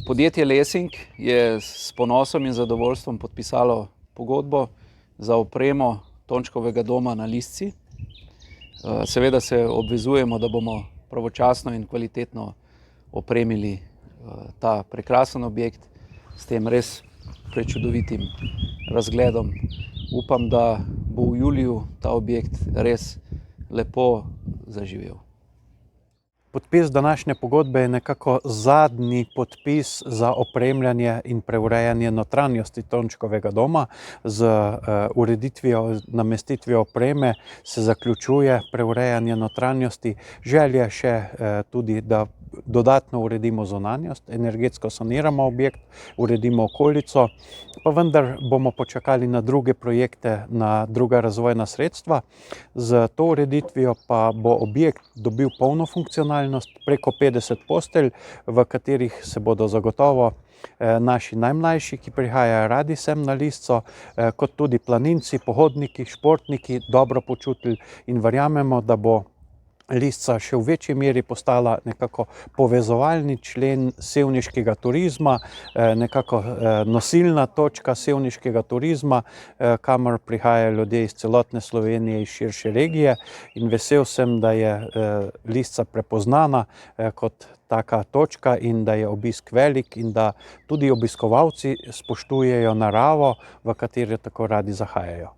Podjetje Lesing je s ponosom in zadovoljstvom podpisalo pogodbo za opremo Tončkovega doma na Lisci. Seveda se obvezujemo, da bomo pravočasno in kvalitetno opremili ta prekrasen objekt s tem res prečudovitim razgledom. Upam, da bo v juliju ta objekt res lepo zaživel. Podpis današnje pogodbe je nekako zadnji podpis za opremljanje in preurejanje notranjosti Tončkovega doma. Z ureditvijo, namestitvijo opreme se zaključuje preurejanje notranjosti. Želja še tudi, da dodatno uredimo zunanjost, energetsko saniramo objekt, uredimo okolico, pa vendar bomo počakali na druge projekte, na druga razvojna sredstva. Z to ureditvijo pa bo objekt dobil polno funkcionalnost, preko 50 postelj, v katerih se bodo zagotovo naši najmlajši, ki prihajajo radi sem na Lisco, kot tudi planinci, pohodniki, športniki dobro počutili in verjamemo, da bo Lisca še v večji meri postala nekako povezovalni člen sevniškega turizma, nekako nosilna točka sevniškega turizma, kamor prihajajo ljudje iz celotne Slovenije, iz širše regije, in vesel sem, da je Lisca prepoznana kot taka točka in da je obisk velik in da tudi obiskovalci spoštujejo naravo, v katero tako radi zahajajo.